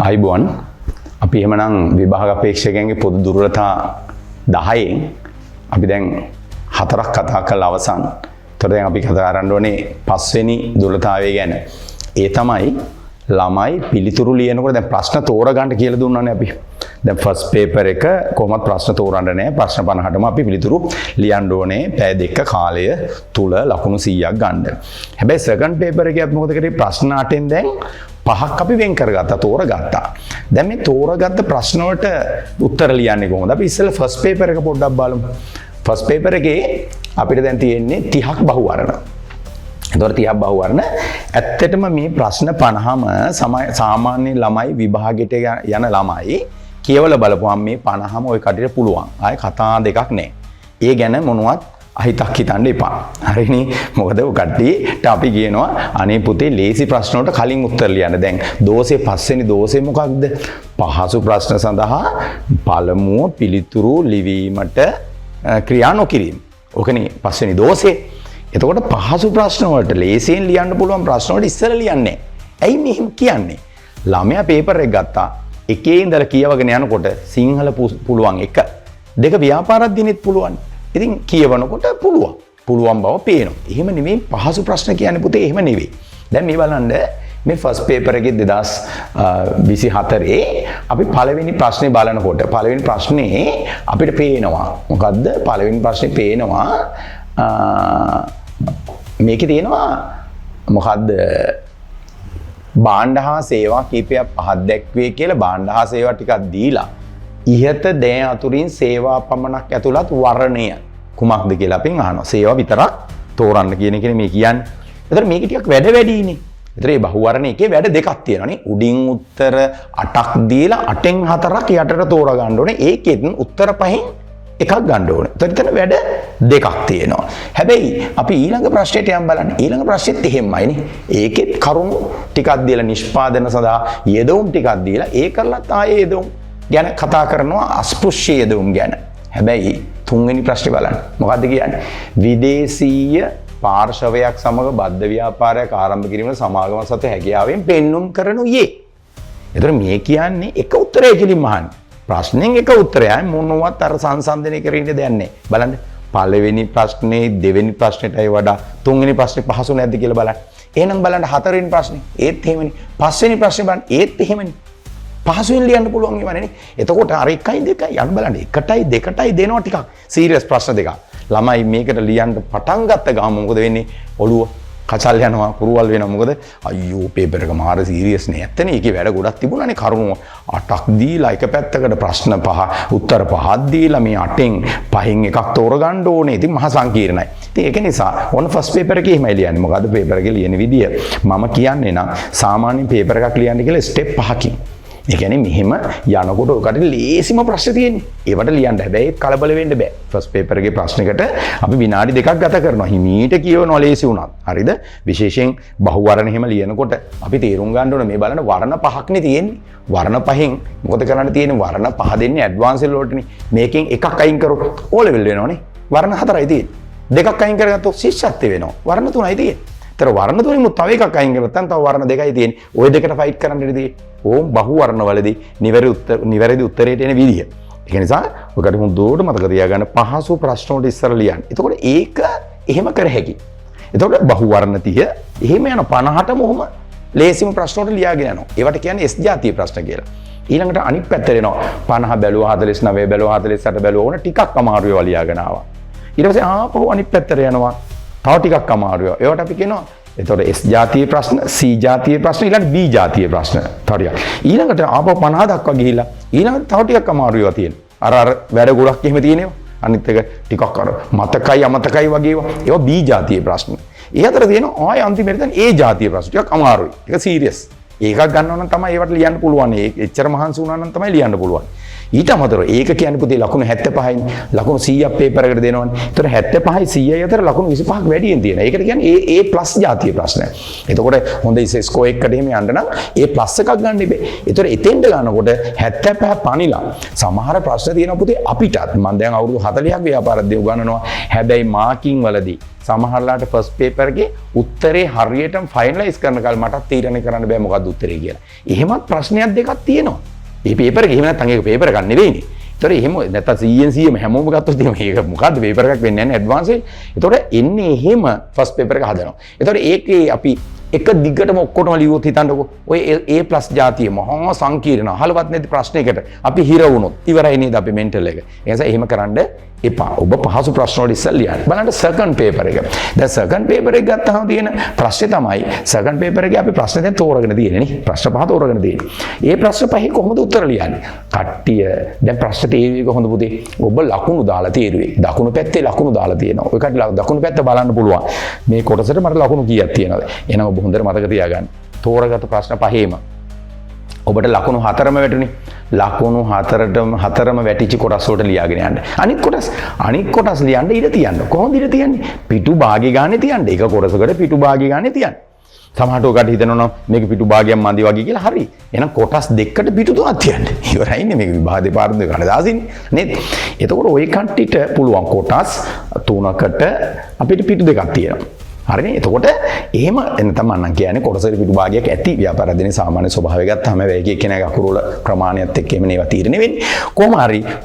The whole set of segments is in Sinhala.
ආයිබෝන් අපි එහෙමනම් විභාග අපේක්ෂකයන්ගේ පොදු දුර්වලතා 10න් අපි දැන් 4ක් කතා කරලා අවසන්. ඒතර දැන් අපි කතා කරන්න ඕනේ 5 වෙනි දුර්වලතාවය ගැන. ඒ තමයි ළමයි පිළිතුරු ලියනකොට දැන් ප්‍රශ්න තෝරගන්න කියලා දුන්නානේ අපි. දැන් ෆස්ට් පේපර් එක කොහොමද ප්‍රශ්න තෝරන්න නැහැ. ප්‍රශ්න 50ටම අපි පිළිතුරු ලියන්න ඕනේ. පැය දෙක කාලය තුල ලකුණු 100ක් ගන්න. හැබැයි සෙකන්ඩ් පේපර් එකේ අපි මොකද කරේ ප්‍රශ්න 8න් දැන් 5ක් අපි වෙන් කරගත්තා තෝරගත්තා. දැන් මේ තෝරගත්ත ප්‍රශ්න වලට උත්තර ලියන්නේ කොහොමද? අපි ඉස්සෙල්ලා ෆස්ට් පේපර් එක පොඩ්ඩක් බලමු. ෆස්ට් පේපර් එකේ අපිට දැන් තියෙන්නේ 30ක් බහුවර්ණ. එතකොට 30ක් බහුවර්ණ ඇත්තටම මේ ප්‍රශ්න 50ම සාමාන්‍ය ළමයි විභාගෙට යන ළමයි කියවල බලපුවම මේ 50ම ওই කඩේට පුළුවන්. ආයේ කතා දෙකක් නැහැ. ඒ ගැන මොනවත් අහිතක් හිතන්න එපා. හරිනේ? මොකද ඔය කට්ටියට අපි කියනවා අනේ පුතේ ලේසි ප්‍රශ්න වලට කලින් උත්තර ලියන්න. දැන් දෝෂේ පස්වෙනි දෝෂේ මොකක්ද? පහසු ප්‍රශ්න සඳහා පළමුව පිළිතුරු ලිවීමට ක්‍රියා නොකිරීම. ඕකනේ පස්වෙනි දෝෂේ. එතකොට පහසු ප්‍රශ්න වලට ලේසියෙන් ලියන්න පුළුවන් ප්‍රශ්න වලට ඉස්සර ලියන්නේ. ඇයි මෙහෙම කියන්නේ? ළමයා පේපර් එක ගත්තා. එකේ ඉඳලා කියවගෙන යනකොට සිංහල පුළුවන් එක. දෙක ව්‍යාපාරක් දිනෙත් පුළුවන්. ඉතින් කියවනකොට පුළුවන් බව පේනවා. එහෙම නෙමෙයි පහසු ප්‍රශ්න කියන්නේ පුතේ එහෙම නෙවෙයි. දැන් මේ බලන්න මේ ෆස්ට් පේපර් එකේ 2024 අපි පළවෙනි ප්‍රශ්නේ බලනකොට පළවෙනි ප්‍රශ්නේ අපිට පේනවා. මොකද්ද? පළවෙනි ප්‍රශ්නේ පේනවා මේකේ තියෙනවා මොකද්ද? භාණ්ඩ හා සේවා කීපයක් පහක් දැක්වේ කියලා භාණ්ඩ හා සේවා ටිකක් දීලා ඉහත දෑ අතුරින් සේවා පමණක් ඇතුළත් වර්ණය කුමක්ද කියලා අපෙන් අහනවා. සේවා විතරක් තෝරන්න කියන එකනේ මේ කියන්නේ. ඒතර මේක ටිකක් වැඩ වැඩිනේ. ඒතර මේ බහුවර්ණ එකේ වැඩ දෙකක් තියෙනවානේ. උඩින් උත්තර 8ක් දීලා 8න් 4ක් යටට තෝරා ගන්න ඕනේ. ඒකෙන් උත්තර 5න් එකක් ගන්න ඕනේ. එතන වැඩ දෙකක් තියෙනවා. හැබැයි අපි ඊළඟ ප්‍රශ්නෙට යම් බලන්න. ඊළඟ ප්‍රශ්නෙත් එහෙමයිනේ. ඒකෙත් කරුණු ටිකක් දීලා නිෂ්පාදන සඳහා යෙදවුම් ටිකක් දීලා ඒ කරලත් ආයේ යෙදවුම් ගැන කතා කරනවා අස්පෘශ්‍ය යෙදවුම් ගැන. හැබැයි තුන්වෙනි ප්‍රශ්නේ බලන්න. මොකද්ද කියන්නේ? විදේශීය පාර්ශවයක් සමග බද්ධ ව්‍යාපාරයක් ආරම්භ කිරීමේ සමාගම සතු හැකියාවෙන් පෙන්눔 කරනුයේ. ඒතර මේ කියන්නේ එක උත්තරය කෙලින්ම අහන්නේ. ප්‍රශ්නෙන් එක උත්තරයයි මොනවත් අර සංසන්දනය කරන්න දෙයක් නැහැ. බලන්න පළවෙනි ප්‍රශ්නේ දෙවෙනි ප්‍රශ්නෙටයි වඩා තුන්වෙනි ප්‍රශ්නේ පහසු නැද්ද කියලා බලන්න. එහෙනම් බලන්න හතරවෙනි ප්‍රශ්නේ ඒත් එහෙමනේ. පස්වෙනි ප්‍රශ්නේ බලන්න ඒත් එහෙමනේ. පහසුවෙන් ලියන්න පුළුවන් ඒවනේ. එතකොට අර 1යි 2යි යන්න බලන්න 1ටයි 2ටයි දෙනවා ටිකක්. සීරියස් ප්‍රශ්න දෙකක්. ළමයි මේකට ලියන්න පටන් ගත්ත ගාම මොකද වෙන්නේ? ඔළුව කචල් යනවා කුරුවල් වෙනවා. මොකද අයියෝ පේපර් එක මාර සීරියස් නේ. ඇත්තනේ ඒකේ වැඩ ගොඩක් තිබුණානේ. කරුණු 8ක් දීලා එක පැත්තකට ප්‍රශ්න 5 උත්තර 5ක් දීලා මේ 8න් 5න් එකක් තෝරගන්න ඕනේ. ඉතින් මහා සංකීර්ණයි. ඉතින් ඒක නිසා ඔන්න ෆස්ට් පේපර් එකේ එහෙමයි ලියන්නේ. මොකද්ද පේපර් එකේ ලියන විදිය? මම කියන්නේ නම් සාමාන්‍ය පේපර් එකක් ලියන්න කියලා ස්ටෙප් 5කින්. ඒ කියන්නේ මෙහෙම යනකොට ඔකට ලේසිම ප්‍රශ්න තියෙන්නේ. ඒවට ලියන්න හැබැයි කලබල වෙන්න බෑ. ෆස්ට් පේපර් එකේ ප්‍රශ්නයකට අපි විනාඩි 2ක් ගත කරනවා. හිමීට කියවනවා ලේසි වුණත්. හරිද? විශේෂයෙන් බහුවර්ණ එහෙම ලියනකොට අපි තේරුම් ගන්න ඕනේ මේ බලන්න වර්ණ 5ක්නේ තියෙන්නේ. වර්ණ 5න් මොකද කරන්න තියෙන්නේ? වර්ණ 5 දෙන්නේ ඇඩ්වාන්ස් වලටනේ. මේකෙන් එකක් අයින් කරොත් ඕ ලෙවල් වෙනවනේ. වර්ණ 4යි තියෙන්නේ. දෙකක් අයින් කරගත්තොත් ශිෂ්‍යත්ව වෙනවා. වර්ණ 3යි තියෙන්නේ. ඒතර වර්ණ 3න් තව එකක් අයින් කරලා තව වර්ණ 2යි තියෙන්නේ. ওই දෙකට ෆයිට් කරන්න ඉතින් ඕම් බහුවර්ණ වලදී නිවැරදි උත්තරයට එන විදිය. ඒක නිසා ඔකට හොඳට මතක තියාගන්න පහසු ප්‍රශ්න වලට ඉස්සර ලියන්න. එතකොට ඒක එහෙම කර හැකියි. එතකොට බහුවර්ණ 30 එහෙම යන 50ටම ඔහම ලේසිම ප්‍රශ්න වලට ලියාගෙන යනවා. ඒවට කියන්නේ S ජාතිය ප්‍රශ්න කියලා. ඊළඟට අනිත් පැත්තට එනවා 50 බැලුවා 49 බැලුවා 48 බැලුවා ඕන ටිකක් අමාරු ඒවා ලියාගෙන ආවා. ඊට පස්සේ ආපහු අනිත් පැත්තට යනවා. තව ටිකක් අමාරු ඒවා. ඒවට අපි කියනවා එතකොට S ජාතිය ප්‍රශ්න, C ජාතිය ප්‍රශ්න, ඊළඟට B ජාතිය ප්‍රශ්න. හරියට. ඊළඟට ආපහු 50 දක්වා ගිහිල්ලා ඊළඟට තව ටිකක් අමාරු ඒවා තියෙනවා. අර වැඩ ගොඩක් එහෙම තියෙනවා. අනිත් එක ටිකක් අර මතකයි අමතකයි වගේ ඒවා. ඒවා B ජාතිය ප්‍රශ්න. ඒ අතර තියෙනවා ආය අන්තිමට දැන් A ජාතිය ප්‍රශ්න. ටිකක් අමාරුයි. ඒක සීරියස්. ඒකක් ගන්නවා නම් තමයි ඒවට ලියන්න පුළුවන්. ඒ එච්චර මහන්සි වුණා නම් තමයි ලියන්න පුළුවන්. ඊට අමතරව ඒක කියන්නේ පුතේ ලකුණු 75යි. ලකුණු 100ක් පේපර් එකට දෙනවනේ. ඒතර 75යි 100යි අතර ලකුණු 25ක් වැඩියෙන් තියෙනවා. ඒකට කියන්නේ A+ ජාතිය ප්‍රශ්නය. එතකොට හොඳ ස්කෝර් එකකට එහෙම යන්න නම් A+ එකක් ගන්න ඉබේ. ඒතර එතෙන්ට ගන්නකොට 75 පණිලා සමහර ප්‍රශ්න තියෙනවා පුතේ අපිටත් මම දැන් අවුරුදු 40ක් ව්‍යාපාර අධ්‍යයන උගන්වනවා. හැබැයි මාකින් වලදී සමහරලාට ෆස්ට් පේපර් එකේ උත්තරේ හරියටම ෆයිනලයිස් කරන කල් මටත් තීරණය කරන්න බෑ මොකක්ද උත්තරේ කියලා. එහෙමත් ප්‍රශ්නයක් දෙකක් තියෙනවා. මේ පේපර් එක එහෙම නැත්නම් ඒක පේපර් එකක් නෙවෙයිනේ. ඒතොර එහෙම නැත්නම් 100න් 100ම හැමෝම ගත්තොත් එහෙම මේක මොකද්ද පේපර් එකක් වෙන්නේ නැහැ නේ ඇඩ්වාන්ස් එකේ. ඒතොර එන්නේ එහෙම ෆස්ට් පේපර් එක හදනවා. ඒතොර ඒකේ අපි එක දිගටම ඔක්කොටම ලියුවොත් හිතන්නකෝ ඔය A+ ජාතිය මහා සංකීර්ණ අහලවත් නැති ප්‍රශ්නයකට අපි හිර වුණොත් ඉවරයි නේද අපේ මෙන්ටල් එක. ඒ නිසා එහෙම කරන්න එපා. ඔබ පහසු ප්‍රශ්න වල ඉස්සෙල් ලියන්න. බලන්න සෙකන්ඩ් පේපර් එක. දැන් සෙකන්ඩ් පේපර් එක ගත්තාම තියෙන ප්‍රශ්නේ තමයි සෙකන්ඩ් පේපර් එකේ අපි ප්‍රශ්න දැන් තෝරගෙන තියෙන්නේ නේ. ප්‍රශ්න පහ තෝරගෙන තියෙන්නේ. ඒ ප්‍රශ්න පහේ කොහොමද උත්තර ලියන්නේ? කට්ටිය දැන් ප්‍රශ්න තේරුවේ කොහොමද පුතේ? ඔබ ලකුණු දාලා තේරුවේ. දකුණු පැත්තේ ලකුණු දාලා තියෙනවා. ඔය කට්ටිය දකුණු පැත්ත බලන්න පුළුවන්. මේ කොටසට මට ලකුණු කීයක් තියෙනවද? එහෙනම් ඔබ හොඳට මතක තියාගන්න. තෝරගත්තු ප්‍රශ්න පහේම ඔබට ලකුණු 4ම වැටුනේ. ලකුණු 4ම වැටිච්ච කොටස් වලට ලියාගෙන යන්න. අනිත් කොටස් ලියන්න ඉඩ තියන්න. කොහොමද ඉඩ තියන්නේ? පිටු භාගය ගානේ තියන්න. එක කොටසකට පිටු භාගය ගානේ තියන්න. සමහරට ඔකට හිතනවා මේක පිටු භාගයක් මන්දි වගේ කියලා. හරි. එහෙනම් කොටස් දෙකකට පිටු තුනක් තියන්න. ඉවරයිනේ මේක විභාග දෙපාර්තමේන්තුවේ ගන්න දාසින්නේ. නේද? එතකොට ওই කට්ටියට පුළුවන් කොටස් 3කට අපිට පිටු දෙකක් තියෙනවා. හරිනේ. එතකොට එහෙම එන්න තමයි මම කියන්නේ කොටසට පිටු භාගයක් ඇති ව්‍යාපාර අධ්‍යයනයේ සාමාන්‍ය ස්වභාවය ගත්තාම හැබැයි එක එක්කෙනාගේ අකුරු වල ප්‍රමාණයත් එක්ක එමෙ ඒවා තීරණය වෙන්නේ.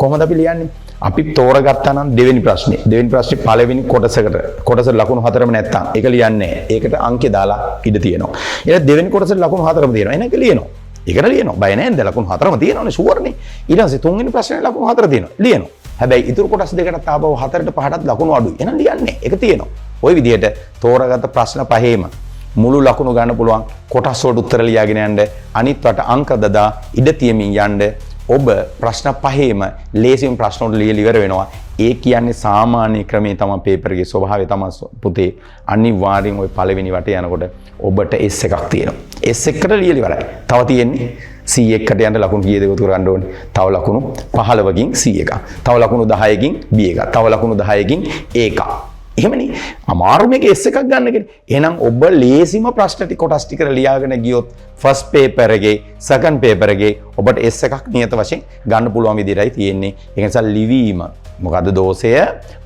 කොහොමද අපි ලියන්නේ? අපි තෝරගත්තා නම් දෙවෙනි ප්‍රශ්නේ පළවෙනි කොටසට ලකුණු 4ම නැත්තම් ඒක ලියන්නේ නැහැ. ඒකට අංකේ දාලා ඉඩ තියෙනවා. ඊට දෙවෙනි කොටසට ලකුණු 4ම තියෙනවා. එහෙනම් ඒක ලියනවා. ඒකට ලියනවා. බය නැහැ නේද? ලකුණු 4ම තියෙනවනේ ෂුවර්නේ. ඊට පස්සේ තුන්වෙනි ප්‍රශ්නේ ලකුණු 4 තියෙනවා. ලියනවා. හැබැයි ඉතුරු කොටස් දෙකකට ආපහු 4ට 5ටත් ලකුණු අඩුයි. එහෙනම් ලියන්නේ. ඒක තියෙනවා. ওই විදිහට තෝරාගත්ත ප්‍රශ්න පහේම මුළු ලකුණු ගන්න පුළුවන් කොටස් වලට උත්තර ලියාගෙන යන්න අනිත් වට අංක දදා ඉඩ තියමින් යන්න ඔබ ප්‍රශ්න පහේම ලේසියෙන් ප්‍රශ්න වලට ලියලා ඉවර වෙනවා. ඒ කියන්නේ සාමාන්‍ය ක්‍රමයේ තමයි පේපර් එකේ ස්වභාවය තමයි පුතේ. අනිවාර්යෙන් ওই පළවෙනි වටේ යනකොට ඔබට S එකක් තියෙනවා. S එකට ලියලා ඉවරයි. තව තියෙන්නේ C1කට යන්න ලකුණු කීයද එකතු කරගන්න ඕනේ. තව ලකුණු 15කින් C එකක්. තව ලකුණු 10කින් B එකක්. තව ලකුණු 10කින් A එකක්. එහෙමනේ අමාරු මේක S එකක් ගන්න කෙනෙක්. එහෙනම් ඔබ ලේසිම ප්‍රශ්න ටික කොටස් ටික ලියාගෙන ගියොත් ෆස්ට් පේපර් එකේ සෙකන්ඩ් පේපර් එකේ ඔබට S එකක් නියත වශයෙන් ගන්න පුළුවන් විදිහටයි තියෙන්නේ. ඒ නිසා ලිවීම මොකද්ද දෝෂය?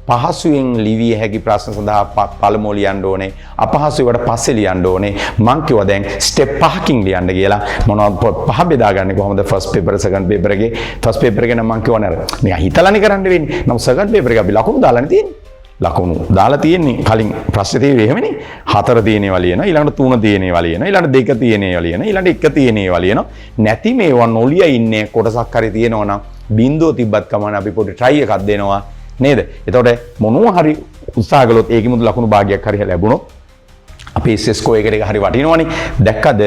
පහසුවෙන් ලිවිය හැකි ප්‍රශ්න සඳහා පළමුව ලියන්න ඕනේ. අපහසු ඒවාට පස්සේ ලියන්න ඕනේ. මං කිව්වා දැන් ස්ටෙප් 5කින් ලියන්න කියලා. මොනවද පහ බෙදාගන්නේ කොහොමද ෆස්ට් පේපර් සෙකන්ඩ් පේපර් එකේ? ෆස්ට් පේපර් එකේ නම් මං කිව්වා නේද? මේ හිතලානේ කරන්න වෙන්නේ. නමුත් සෙකන්ඩ් පේපර් එක අපි ලකුණු දාලානේ තියෙන්නේ. ලකුණු දාලා තියෙන්නේ කලින් ප්‍රශ්නේ තියෙන්නේ එහෙමනේ 4 තියෙනේවා ලියනවා ඊළඟට 3 තියෙනේවා ලියනවා ඊළඟට 2 තියෙනේවා ලියනවා ඊළඟට 1 තියෙනේවා ලියනවා නැති මේවා නොලිය ඉන්නේ කොටසක් හරි තියෙනවා නම් බින්දුව තිබ්බත් කමන අපි පොඩි try එකක් දෙනවා නේද? එතකොට මොනවා හරි උත්සාහ කළොත් ඒකෙ මුදු ලකුණු භාගයක් හරි ලැබුණොත් අපේ ස්කෝර් එකට හරි වටිනවනේ. දැක්කද?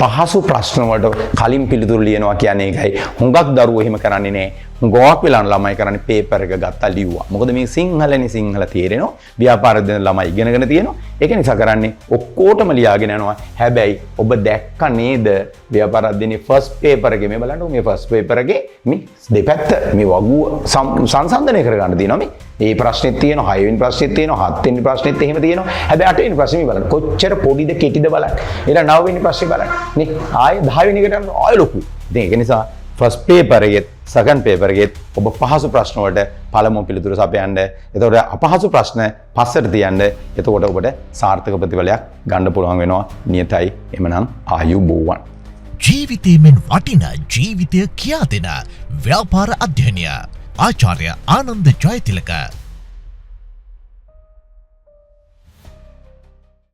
පහසු ප්‍රශ්න වලට කලින් පිළිතුරු ලියනවා කියන්නේ ඒකයි. හුඟක් දරුවෝ එහෙම කරන්නේ නැහැ. ගොඩක් වෙලා ළමයි කරන්නේ පේපර් එක ගත්තා ලිව්වා. මොකද මේ සිංහලනේ සිංහල තේරෙනවා. ව්‍යාපාර දෙන ළමයි ඉගෙනගෙන තියෙනවා. ඒක නිසා කරන්නේ ඔක්කොටම ලියාගෙන යනවා. හැබැයි ඔබ දැක්ක නේද ව්‍යාපාර අධ්‍යයනයේ ෆස්ට් පේපර් එකේ මේ බලන්න මේ ෆස්ට් පේපර් එකේ මේ දෙපැත්ත මේ වගුව සංසන්දනය කරගන්න තියෙනවා මේ. මේ ප්‍රශ්නෙත් තියෙනවා 6 වෙනි ප්‍රශ්නෙත් තියෙනවා 7 වෙනි ප්‍රශ්නෙත් එහෙම තියෙනවා. හැබැයි 8 වෙනි ප්‍රශ්නේ බලන්න කොච්චර පොඩිද කෙටිද බලන්න. ඊළඟ 9 වෙනි ප්‍රශ්නේ බලන්න. නේ ආයේ 10 වෙනි එකට යනවා ආයෙ ලොකුයි. ඉතින් ඒක නිසා ෆස්ට් පේපර් එකේ සෙකන්ඩ් පේපර් එකේ ඔබ පහසු ප්‍රශ්න වලට පළමු පිළිතුරු සපයන්න. එතකොට අපහසු ප්‍රශ්න පස්සට තියන්න. එතකොට ඔබට සාර්ථක ප්‍රතිඵලයක් ගන්න පුළුවන් වෙනවා. නියතයි. එමනම් ආයුබෝවන්. ජීවිතයෙන් වටින ජීවිතය කියා දෙන ව්‍යාපාර අධ්‍යයනය ආචාර්ය ආනන්ද ජයතිලක